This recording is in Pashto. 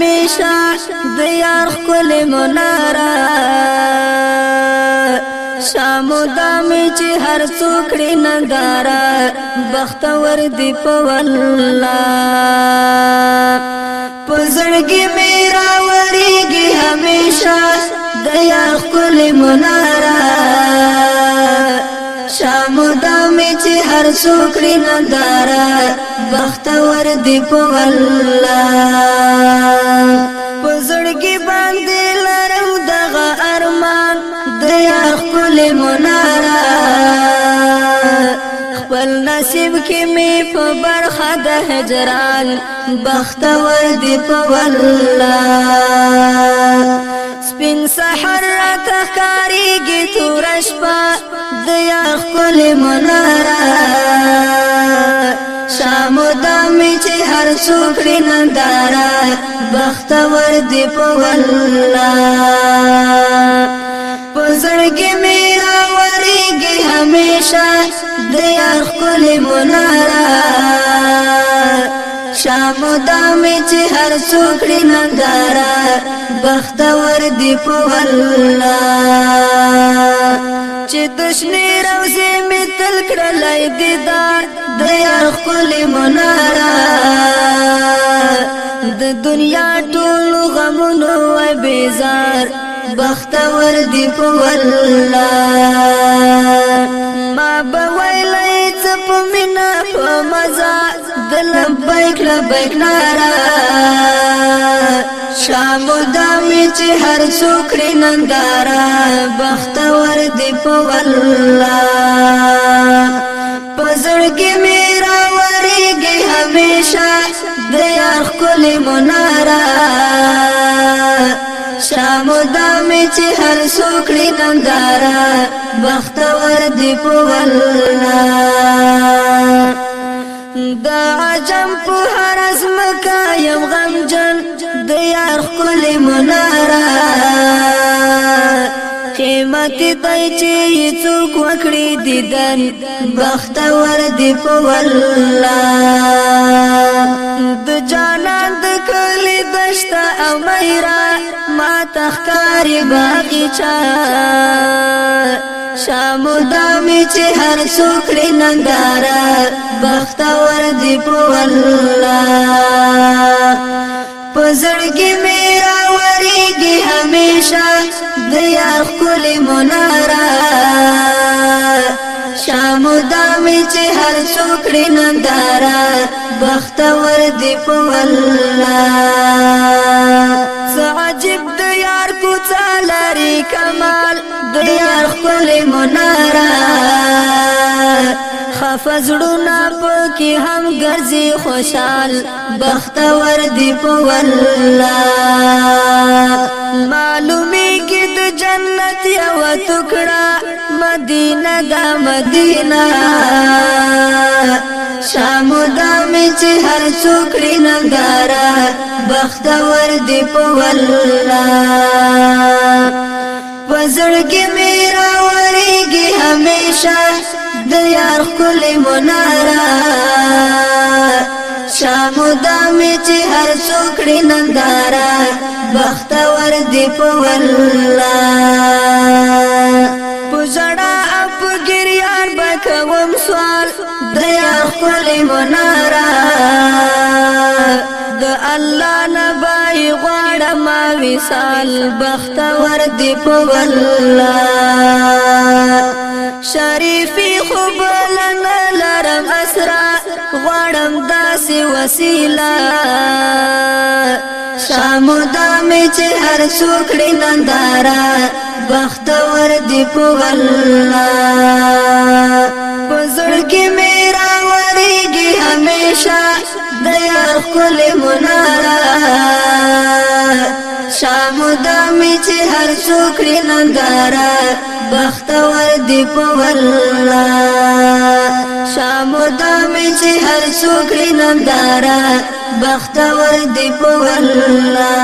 همیشه د یار ښکلې مناره شامو دامې چې هر څوک کړي ننداره بختور دی په والله په زړګي مې راورېږي همیشه د یار ښکلې مناره شامو دامې چې هر څوک کړي ننداره بختور دی په والله په زړګي باندې لرم دغه ارمان د یار ښکلې مناره خپل نصیب کې مې په برخه د هجران بختور دی په والله سپین سحر راته ښکارېږي توره شپه د یار ښکلې مناره شامو دامې چې هر څوک کړي ننداره بختور دی په والله په زړګي مې راورېږي همیشه د یار ښکلې مناره شامو دامې چې هر څوک کړي ننداره بختور دی په والله چې د شنې روضې مې تل کړلی دیدار د یار ښکلې مناره د دنیا ټولو غمونو وای بیزار بختور دی په والله ما به ویلی څه په مینه په مزه د لبیک لبیک ناره شامو دامې چې هر څوک کړي ننداره بختور دی په والله په زړګي مې راورېږي همیشه د یار ښکلې مناره شامو دامې چې هر څوک کړي ننداره بختور دی په والله د عجم په هر ځمکه یم غمجن د یار ښکلې مناره قیمتي دی چې یې څوک وکړي دیدن بختور دی په والله د جانان د کلي دشته او میرا ما ته ښکاري باغچه شامو دامې چې هر څوک کړي ننداره بختور دی په والله په زړګي مې راورېږي همیشه د یار ښکلې مناره شامو دامې چې هر څوک کړي ننداره بختور دی په والله څه عجیب د یار کوڅه لري کمال د یار ښکلې مناره خفه زړونه پکې هم ګرځي خوشحال بختور دی په والله معلومیږي د جنت یوه ټوکړه مدینه دا مدینه شامو دامې چې هر څوک کړي ننداره بختور دی په والله په زړګي مې راورېږي همیشه د یار ښکلې مناره شامو دامې چې هر څوک کړي ننداره بختور دی په والله په ژړا او په ګریان به کوم سوال د یار ښکلې مناره د الله نه به یې غواړم وصال بختور دی په والله شریفي خو بل نه لرم اسرا غواړم داسې وسیله شامو دامې چې هر څوک کړي ننداره بختور دی په والله په زړګي مې راورېږي همیشه د یار ښکلې مناره شامو دامې چې هر څوک کړي ننداره بختور دی په والله شامو دامې چې هر څوک کړي ننداره بختور دی په والله